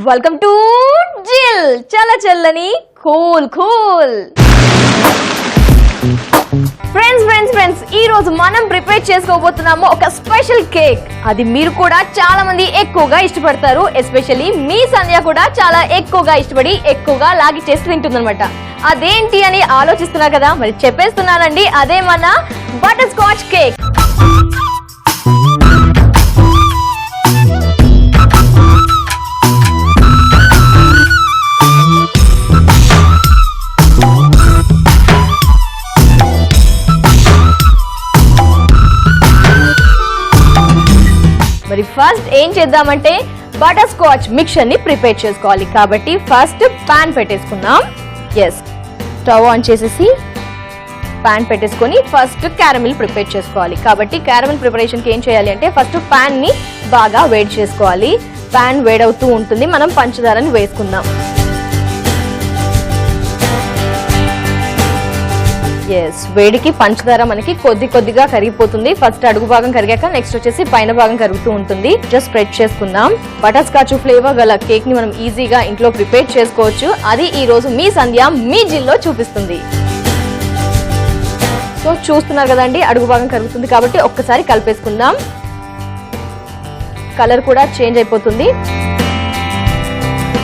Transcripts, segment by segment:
Welcome to జిల్ చాలా చల్లని కూల్ ఫ్రెండ్స్ ఈ రోజు మనం ప్రిపేర్ చేసుకోబోతున్నాము ఒక స్పెషల్ కేక్. అది మీరు కూడా చాలా మంది ఎక్కువగా ఇష్టపడతారు. ఎస్పెషల్లీ మీ సంధ్య కూడా చాలా ఎక్కువగా ఇష్టపడి ఎక్కువగా లాగి చేసి తింటుందన్నమాట. అదేంటి అని ఆలోచిస్తున్నారు కదా, మరి చెప్పేస్తున్నానండి. అదే మన బటర్ స్కాచ్ కేక్. మరి ఫస్ట్ ఏం చేద్దామంటే బటర్ స్కాచ్ మిక్చర్ ని ప్రిపేర్ చేసుకోవాలి. కాబట్టి ఫస్ట్ పాన్ పెట్టేసుకుందాం. ఎస్, స్టవ్ ఆన్ చేసేసి పాన్ పెట్టేసుకొని ఫస్ట్ క్యారమిల్ ప్రిపేర్ చేసుకోవాలి. కాబట్టి క్యారమిల్ ప్రిపరేషన్ కి ఏం చేయాలి అంటే ఫస్ట్ పాన్ ని బాగా వేడి చేసుకోవాలి. పాన్ వేడవుతూ ఉంటుంది, మనం పంచదారని వేసుకుందాం. ఎస్, వేడికి పంచదార మనకి కొద్దిగా కరిగిపోతుంది. ఫస్ట్ అడుగు భాగం కరిగాక నెక్స్ట్ వచ్చేసి పైన భాగం కరుగుతూ ఉంటుంది. జస్ట్ స్ప్రెడ్ చేసుకుందాం. బటర్ స్కాచ్ ఫ్లేవర్ గల కేక్ ని మనం ఈజీగా ఇంట్లో ప్రిపేర్ చేసుకోవచ్చు. అది ఈ రోజు మీ సంధ్య మీ జిల్లో చూపిస్తుంది. సో చూస్తున్నారు కదండి, అడుగు భాగం కరుగుతుంది కాబట్టి ఒక్కసారి కలిపేసుకుందాం. కలర్ కూడా చేంజ్ అయిపోతుంది.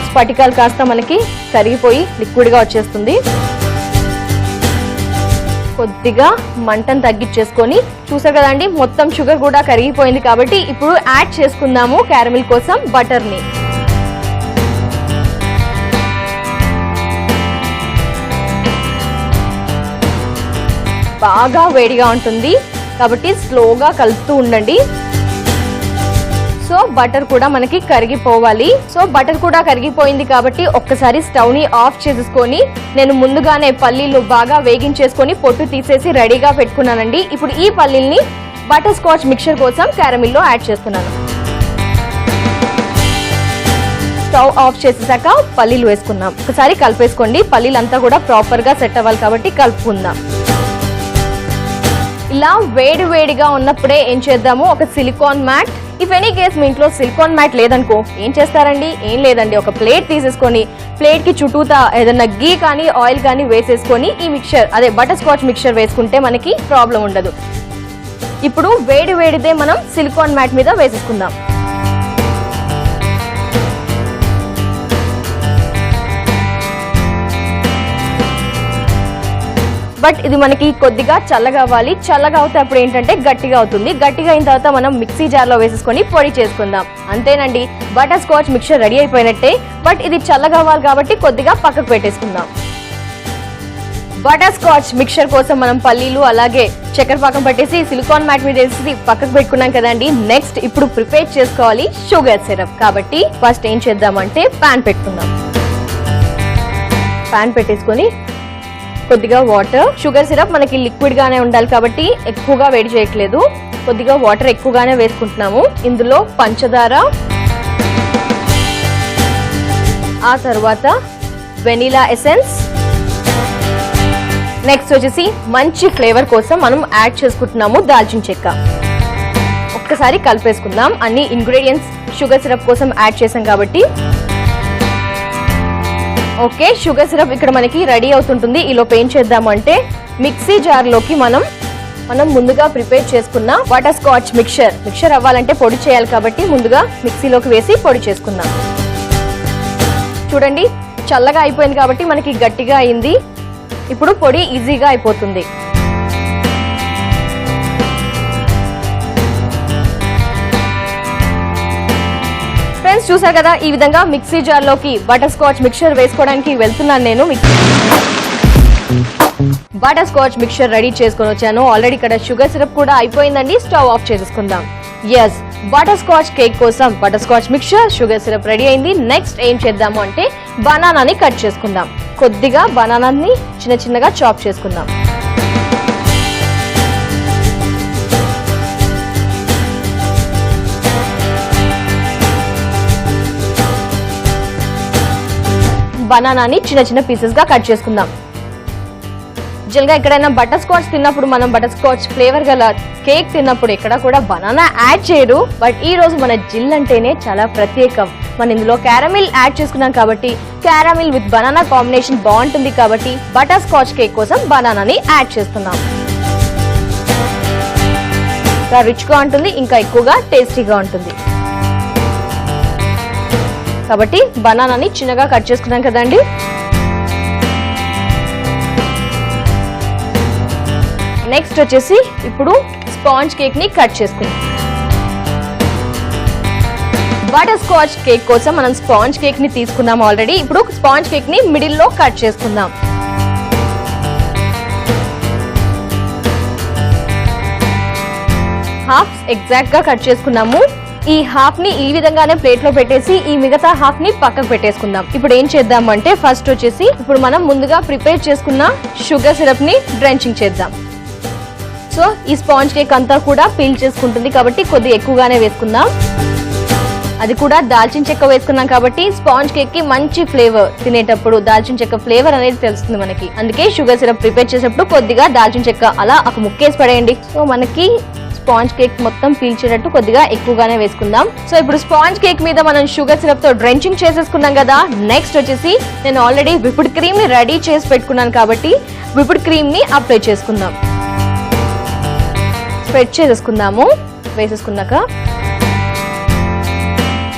స్ఫటికాలు కాస్త మనకి కరిగిపోయి లిక్విడ్ గా వచ్చేస్తుంది. కొద్దిగా మంటను తగ్గించేసుకొని చూసారు కదండి, మొత్తం షుగర్ కూడా కరిగిపోయింది. కాబట్టి ఇప్పుడు యాడ్ చేసుకుందాము క్యారమిల్ కోసం బటర్ ని. బాగా వేడిగా ఉంటుంది కాబట్టి స్లోగా కలుపుతూ ఉండండి. సో బటర్ కూడా మనకి కరిగిపోవాలి. సో బటర్ కూడా కరిగిపోయింది కాబట్టి ఒక్కసారి స్టవ్ ని ఆఫ్ చేసేసుకొని నేను ముందుగానే పల్లీలు బాగా వేగించేసుకొని పొట్టు తీసేసి రెడీగా పెట్టుకున్నానండి. ఇప్పుడు ఈ పల్లీల్ని బటర్ స్కాచ్ మిక్చర్ కోసం క్యారమిల్లో యాడ్ చేస్తున్నాను. స్టవ్ ఆఫ్ చేసేసాక పల్లీలు వేసుకుందాం. ఒకసారి కలిపేసుకోండి. పల్లీలంతా కూడా ప్రాపర్ గా సెట్ అవ్వాలి కాబట్టి కలుపుకుందాం. ఇలా వేడిగా ఉన్నప్పుడే ఏం చేద్దాము, ఒక silicone mat. If any case మీ ఇంట్లో సిలికాన్ మ్యాట్ లేదనుకో ఏం చేస్తారండి, ఏం లేదండి, ఒక ప్లేట్ తీసేసుకొని ప్లేట్ కి చుట్టూతా ఏదన్నా గీ కానీ ఆయిల్ కానీ వేసేసుకొని ఈ మిక్చర్ అదే బటర్ స్కాచ్ మిక్చర్ వేసుకుంటే మనకి ప్రాబ్లం ఉండదు. ఇప్పుడు వేడిదే మనం సిలికాన్ మ్యాట్ మీద వేసేసుకుందాం. బట్ ఇది మనకి కొద్దిగా చల్లగా అవ్వాలి. చల్లగా అవుతే అప్పుడు ఏంటంటే గట్టిగా అవుతుంది. గట్టిగా అయిన తర్వాత మనం మిక్సీ జార్ లో వేసేసుకొని పొడి చేసుకుందాం. అంతేనండి, బటర్ స్కాచ్ మిక్చర్ రెడీ అయిపోయినట్టే. బట్ ఇది చల్లగా అవ్వాలి కాబట్టి కొద్దిగా పక్కకు పెట్టేసుకుందాం. బటర్ స్కాచ్ మిక్చర్ కోసం మనం పల్లీలు అలాగే చక్కెర పాకం పట్టేసి సిలికాన్ మ్యాట్ మీద వేసి పక్కకు పెట్టుకున్నాం కదండి. నెక్స్ట్ ఇప్పుడు ప్రిపేర్ చేసుకోవాలి షుగర్ సిరప్. కాబట్టి ఫస్ట్ ఏం చేద్దామంటే పాన్ పెట్టుకుందాం. పాన్ పెట్టేసుకొని కొద్దిగా వాటర్, షుగర్ సిరప్ మనకి లిక్విడ్ గానే ఉండాలి కాబట్టి ఎక్కువగా వేడి చేయట్లేదు. కొద్దిగా వాటర్ ఎక్కువగానే వేసుకుంటున్నాము. ఇందులో పంచదార, ఆ తర్వాత వెనిలా ఎసెన్స్, నెక్స్ట్ వచ్చేసి మంచి ఫ్లేవర్ కోసం మనం యాడ్ చేసుకుంటున్నాము దాల్చిన చెక్క. ఒక్కసారి కలిపేసుకుందాం. అన్ని ఇంగ్రీడియంట్స్ షుగర్ సిరప్ కోసం యాడ్ చేసాం కాబట్టి ఓకే. షుగర్ సిరప్ ఇక్కడ మనకి రెడీ అవుతుంటుంది. ఈలోపు ఏం చేద్దాము అంటే మిక్సీ జార్ లోకి మనం ముందుగా ప్రిపేర్ చేసుకున్న బటర్ స్కాచ్ మిక్చర్ అవ్వాలంటే పొడి చేయాలి కాబట్టి ముందుగా మిక్సీలోకి వేసి పొడి చేసుకుందాం. చూడండి, చల్లగా అయిపోయింది కాబట్టి మనకి గట్టిగా అయింది. ఇప్పుడు పొడి ఈజీగా అయిపోతుంది. ఫ్రెండ్స్ చూసారు కదా, ఈ విధంగా మిక్సీ జార్ లోకి బటర్ స్కాచ్ మిక్చర్ వేసుకోవడానికి వెళ్తున్నాను నేను. బటర్ స్కాచ్ మిక్చర్ రెడీ చేసుకొని వచ్చాను. ఆల్రెడీ ఇక్కడ షుగర్ సిరప్ కూడా అయిపోయిందండి. స్టవ్ ఆఫ్ చేసుకుందాం. ఎస్, బటర్ స్కాచ్ కేక్ కోసం butter scotch mixture, sugar syrup ready అయింది. నెక్స్ట్ ఏం చేద్దాము అంటే బనానాని కట్ చేసుకుందాం. కొద్దిగా బనానాని చిన్నగా చాప్ చేసుకుందాం. బనానాని చిన్న పీసెస్ గా కట్ చేసుకుందాం. జనరల్ గా ఎక్కడైనా బటర్ స్కాచ్ తిన్నప్పుడు మనం బటర్ స్కాచ్ ఫ్లేవర్ గల కేక్ తిన్నప్పుడు ఎక్కడ కూడా బనానా యాడ్ చేయరు. బట్ ఈ రోజు మన జిల్ అంటేనే చాలా ప్రత్యేకం. మనం ఇందులో క్యారమిల్ యాడ్ చేసుకున్నాం కాబట్టి క్యారమిల్ విత్ బనానా కాంబినేషన్ బాగుంటుంది కాబట్టి బటర్ స్కాచ్ కేక్ కోసం బనానాని యాడ్ చేస్తున్నాం. ఇంకా రిచ్ గా ఉంటుంది, ఇంకా ఎక్కువగా టేస్టీగా ఉంటుంది కాబట్టి బనానాని చిన్నగా కట్ చేసుకున్నాం కదండి. నెక్స్ట్ వచ్చేసి ఇప్పుడు స్పాంజ్ కేక్ ని కట్ చేసుకుందాం. బటర్ స్కాచ్ కేక్ కోసం మనం స్పాంజ్ కేక్ ని తీసుకున్నాం ఆల్రెడీ. ఇప్పుడు స్పాంజ్ కేక్ ని మిడిల్ లో కట్ చేసుకుందాం. హాఫ్ ఎగ్జాక్ట్ గా కట్ చేసుకున్నాము. ఈ హాఫ్ ని ఈ విధంగానే ప్లేట్ లో పెట్టేసి ఈ మిగతా హాఫ్ ని పక్కకు పెట్టేసుకుందాం. ఇప్పుడు ఏం చేద్దాం అంటే ఫస్ట్ వచ్చేసి ఇప్పుడు మనం ముందుగా ప్రిపేర్ చేసుకున్న షుగర్ సిరప్ ని డ్రెంచింగ్ చేద్దాం. సో ఈ స్పాంజ్ కేక్ అంతా కూడా పీల్ చేసుకుంటుంది కాబట్టి కొద్దిగా ఎక్కువగానే వేసుకుందాం. అది కూడా దాల్చిన చెక్క వేసుకున్నాం కాబట్టి స్పాంజ్ కేక్ కి మంచి ఫ్లేవర్, తినేటప్పుడు దాల్చిన చెక్క ఫ్లేవర్ అనేది తెలుస్తుంది మనకి. అందుకే షుగర్ సిరప్ ప్రిపేర్ చేసేటప్పుడు కొద్దిగా దాల్చిన చెక్క అలా ఒక ముక్కేసి పడేయండి. సో మనకి స్పాంజ్ కేక్ మొత్తం పీల్చేటట్టు కొద్దిగా ఎక్కువగానే వేసుకుందాం. సో ఇప్పుడు స్పాంజ్ కేక్ మీద మనం షుగర్ సిరప్ తో డ్రెంచింగ్ చేసేసుకున్నాం కదా. నెక్స్ట్ వచ్చేసి నేను ఆల్రెడీ విప్డ్ క్రీమ్ ని రెడీ చేసి పెట్టుకున్నాను కాబట్టి విప్డ్ క్రీమ్ ని అప్లై చేసుకుందాం. స్ప్రెడ్ చేసేసుకుందాము. వేసేసుకున్నాక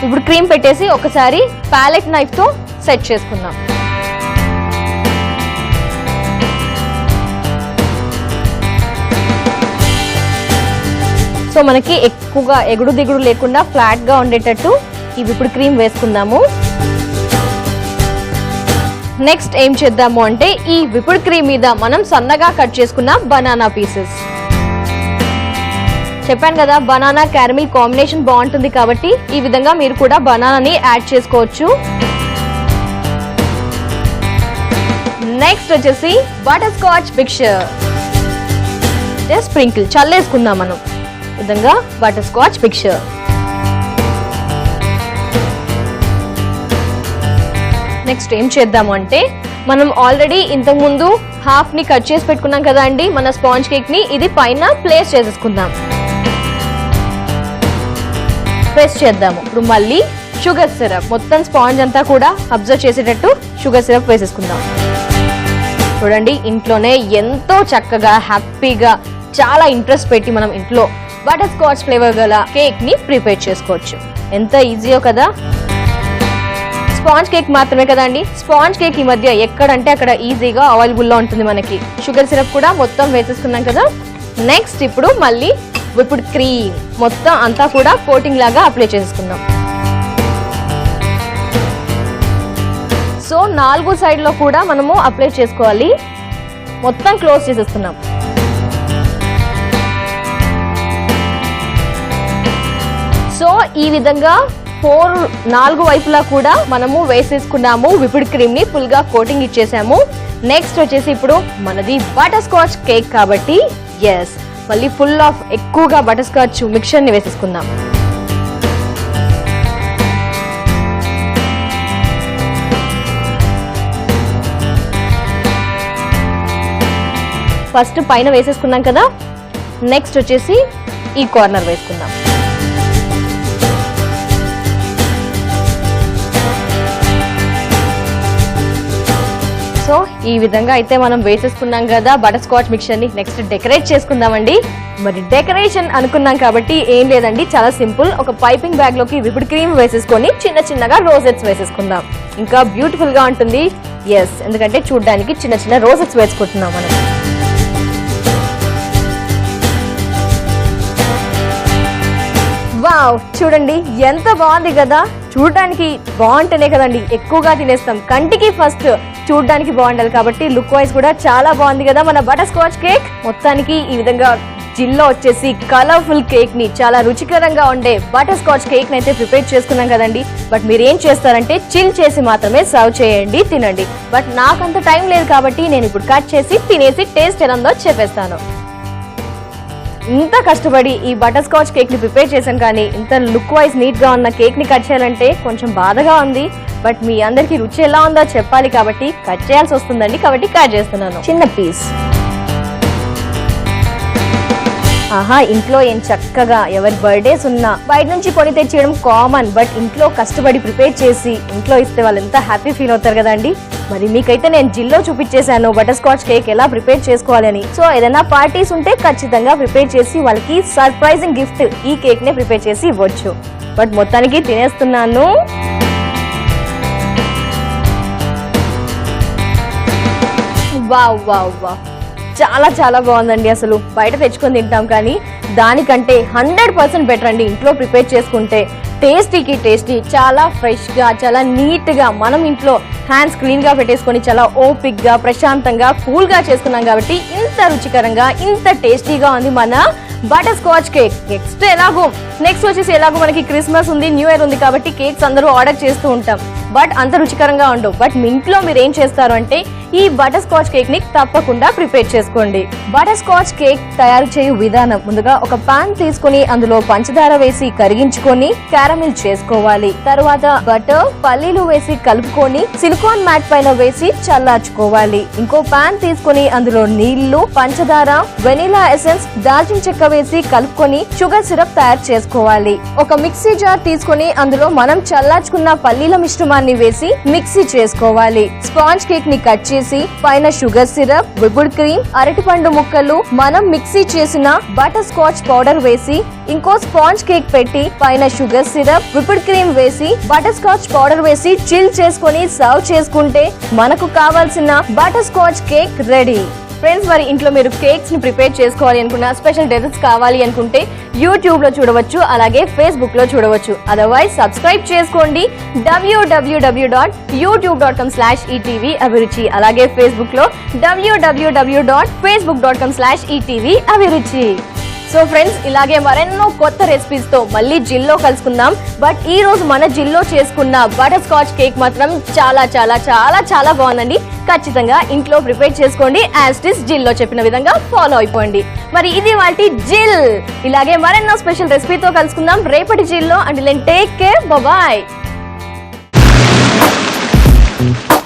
ఇప్పుడు క్రీమ్ పెట్టేసి ఒకసారి ప్యాలెట్ నైఫ్ తో సెట్ చేసుకుందాం. సో మనకి ఎక్కువగా ఎగుడు దిగుడు లేకుండా ఫ్లాట్ గా ఉండేటట్టు ఈ విప్డ్ క్రీమ్ వేసుకుందాము. నెక్స్ట్ ఏం చేద్దాము అంటే ఈ విప్డ్ క్రీమ్ మీద మనం సన్నగా కట్ చేసుకున్న బనానా పీసెస్. చెప్పాను కదా బనానా క్యారమిల్ కాంబినేషన్ బాగుంటుంది కాబట్టి ఈ విధంగా మీరు కూడా బనానాని యాడ్ చేసుకోవచ్చు. నెక్స్ట్ వచ్చేసి బటర్ స్కాచ్ మిక్చర్ స్ప్రింకిల్ చల్లేసుకుందాం మనం విధంగా బటర్ స్కాచ్ మిక్చర్. నెక్స్ట్ ఏం చేద్దాము అంటే మనం ఆల్రెడీ ఇంతకు ముందు హాఫ్ ని కట్ చేసి పెట్టుకున్నాం కదా అండి మన స్పాంజ్ కేక్ ని. ఇది పైన ప్లేస్ చేసేసుకుందాం. ప్రెస్ చేద్దాము. ఇప్పుడు మళ్ళీ షుగర్ సిరప్ మొత్తం స్పాంజ్ అంతా కూడా అబ్జర్వ్ చేసేటట్టు షుగర్ సిరప్ వేసేసుకుందాం. చూడండి ఇంట్లోనే ఎంతో చక్కగా హ్యాపీగా చాలా ఇంట్రెస్ట్ పెట్టి మనం ఇంట్లో బటర్ స్కాచ్ ఫ్లేవర్ గల కేక్ ని ప్రిపేర్ చేసుకోవచ్చు. ఎంత ఈజీయో కదా. స్పాంజ్ కేక్ మాత్రమే కదండి, స్పాంజ్ కేక్ ఈ మధ్య ఎక్కడంటే అక్కడ ఈజీగా అవైలబుల్ లో ఉంటుంది మనకి. షుగర్ సిరప్ కూడా మొత్తం వేసేసుకున్నాం కదా. నెక్స్ట్ ఇప్పుడు మళ్ళీ విప్డ్ క్రీమ్ మొత్తం అంతా కూడా కోటింగ్ లాగా అప్లై చేసుకుందాం. సో 4 సైడ్ లో కూడా మనము అప్లై చేసుకోవాలి. మొత్తం క్లోజ్ చేసేస్తున్నాం. సో ఈ విధంగా 4 వైపులా కూడా మనము వేసేసుకున్నాము. విప్డ్ క్రీమ్ ని ఫుల్ గా కోటింగ్ ఇచ్చేసాము. నెక్స్ట్ వచ్చేసి ఇప్పుడు మనది బటర్ స్కాచ్ కేక్ కాబట్టి ఎస్ మళ్ళీ ఫుల్ ఆఫ్ ఎక్కువగా బటర్ స్కాచ్ మిక్చర్ ని వేసేసుకుందాం. ఫస్ట్ పైన వేసేసుకున్నాం కదా. నెక్స్ట్ వచ్చేసి ఈ కార్నర్ వేసుకుందాం. సో ఈ విధంగా అయితే మనం వేసేసుకున్నాం కదా బటర్ స్కాచ్ మిక్చర్ ని. నెక్స్ట్ డెకరేట్ చేసుకుందామండి. మరి డెకరేషన్ అనుకున్నాం కాబట్టి ఏం లేదండి, చాలా సింపుల్. ఒక పైపింగ్ బ్యాగ్ లోకి విప్డ్ క్రీమ్ వేసేసుకొని చిన్న చిన్నగా రోజెట్స్ వేసేసుకుందాం. ఇంకా బ్యూటిఫుల్ గా ఉంటుంది. ఎస్ ఎందుకంటే చూడడానికి చిన్న చిన్న రోజెట్స్ వేసుకుంటున్నాం మనం. వావ్ చూడండి ఎంత బాగుంది కదా. చూడడానికి బాగుంటేనే కదండి ఎక్కువగా తినేస్తాం. కంటికి ఫస్ట్ చూడడానికి బాగుండాలి కాబట్టి లుక్ వైజ్ కూడా చాలా బాగుంది కదా మన బటర్ స్కాచ్ కేక్. మొత్తానికి ఈ విధంగా జిల్లో వచ్చేసి కలర్ఫుల్ కేక్ ని చాలా రుచికరంగా ఉండే బటర్ స్కాచ్ కేక్ ని అయితే ప్రిపేర్ చేసుకున్నాం కదండి. బట్ మీరు ఏం చేస్తారంటే చిల్ చేసి మాత్రమే సర్వ్ చేయండి, తినండి. బట్ నాకంత టైం లేదు కాబట్టి నేను ఇప్పుడు కట్ చేసి తినేసి టేస్ట్ ఎలా ఉందో చెప్పేస్తాను. ఇంత కష్టపడి ఈ బటర్ స్కాచ్ కేక్ ని ప్రిపేర్ చేశాను కానీ ఇంత లుక్ వైజ్ నీట్ గా ఉన్న కేక్ ని కట్ చేయాలంటే కొంచెం బాధగా ఉంది. బట్ మీ అందరికి రుచి ఎలా ఉందో చెప్పాలి కాబట్టి కట్ చేయాల్సి వస్తుందండి. కాబట్టి కట్ చేస్తున్నాను చిన్న పీస్. ఆహా, ఇంట్లో ఏం చక్కగా ఎవరి బర్త్డేస్ ఉన్నా బయట నుంచి కొని తెచ్చేయడం కామన్, బట్ ఇంట్లో కష్టపడి ప్రిపేర్ చేసి ఇంట్లో ఇస్తే వాళ్ళు ఎంత హ్యాపీ ఫీల్ అవుతారు కదండి. మరి మీకైతే నేను జిల్లో చూపించేశాను బటర్ స్కాచ్ కేక్ ఎలా ప్రిపేర్ చేసుకోవాలని. సో ఏదైనా పార్టీస్ ఉంటే ఖచ్చితంగా ప్రిపేర్ చేసి వాళ్ళకి సర్ప్రైజింగ్ గిఫ్ట్ ఈ కేక్ నే ప్రిపేర్ చేసి ఇవ్వచ్చు. బట్ మొత్తానికి తినేస్తున్నాను. వావ్ వావ్ వావ్, చాలా చాలా బాగుందండి. అసలు బయట తెచ్చుకొని తింటాం కానీ దానికంటే 100% బెటర్ అండి ఇంట్లో ప్రిపేర్ చేసుకుంటే. టేస్టీకి టేస్టీ, చాలా ఫ్రెష్ గా, చాలా నీట్ గా మనం ఇంట్లో హ్యాండ్స్ క్లీన్ గా పెట్టేసుకొని చాలా ఓపిక్ గా, ప్రశాంతంగా, కూల్ గా చేసుకున్నాం కాబట్టి ఇంత రుచికరంగా, ఇంత టేస్టీగా ఉంది మన బటర్ స్కాచ్ కేక్. నెక్స్ట్ వచ్చేసి ఎలాగో మనకి క్రిస్మస్ ఉంది, న్యూ ఇయర్ ఉంది కాబట్టి కేక్స్ అందరూ ఆర్డర్ చేస్తూ ఉంటాం, బట్ అంత రుచికరంగా ఉండవు. బట్ మీ ఇంట్లో మీరు ఏం చేస్తారు అంటే ఈ బటర్ స్కాచ్ కేక్ ని తప్పకుండా ప్రిపేర్ చేసుకోండి. బటర్ స్కాచ్ కేక్ తయారు చేయు విధానం: ముందుగా ఒక పాన్ తీసుకుని అందులో పంచదార వేసి కరిగించుకొని క్యారమిల్ చేసుకోవాలి. తర్వాత బటర్, పల్లీలు వేసి కలుపుకొని సిలికాన్ మ్యాట్ పైన వేసి చల్లార్చుకోవాలి. ఇంకో పాన్ తీసుకుని అందులో నీళ్లు, పంచదార, వెనిలా ఎసెన్స్, దాల్చిన చెక్క వేసి కలుపుకొని షుగర్ సిరప్ తయారు చేసుకోవాలి. ఒక మిక్సీ జార్ తీసుకుని అందులో మనం చల్లార్చుకున్న పల్లీల మిశ్రమాన్ని వేసి మిక్సీ చేసుకోవాలి. స్పాంజ్ కేక్ ని కట్ చేసి పైన షుగర్ సిరప్, విపుడ్ క్రీమ్, అరటిపండు ముక్కలు, మనం మిక్సీ చేసిన బటర్ స్కాచ్ పౌడర్ వేసి ఇంకో స్పాంజ్ కేక్ పెట్టి పైన షుగర్ సిరప్, విపుడ్ క్రీమ్ వేసి బటర్ స్కాచ్ పౌడర్ వేసి చిల్ చేసుకొని సర్వ్ చేసుకుంటే మనకు కావాల్సిన butter scotch cake ready. Friends, మరి ఇంట్లో మీరు కేక్స్ ని ప్రిపేర్ చేసుకోవాలి అనుకున్నా, స్పెషల్ డెజర్ట్స్ కావాలి అనుకుంటే యూట్యూబ్ లో చూడవచ్చు, అలాగే ఫేస్బుక్ లో చూడవచ్చు. అదర్వైజ్ సబ్స్క్రైబ్ చేసుకోండి www.youtube.com/etv అభిరుచి, అలాగే ఫేస్బుక్ లో www.facebook.com/etv అభిరుచి. సో ఫ్రెండ్స్, ఇలాగే మరెన్నో కొత్త రెసిపీస్ తో మళ్ళీ జిల్లో కలుసుకుందాం. బట్ ఈ రోజు మన జిల్లో చేసుకున్న బటర్ స్కాచ్ కేక్ మాత్రం చాలా చాలా చాలా చాలా బాగుందండి. ఖచ్చితంగా ఇంట్లో ప్రిపేర్ చేసుకోండి, యాజ్ ఇట్ ఇస్ జిల్లో చెప్పిన విధంగా ఫాలో అయిపోండి. మరి ఇది వాటి జిల్. ఇలాగే మరెన్నో స్పెషల్ రెసిపీతో కలుసుకుందాం రేపటి జిల్లో. Until then take care, bye.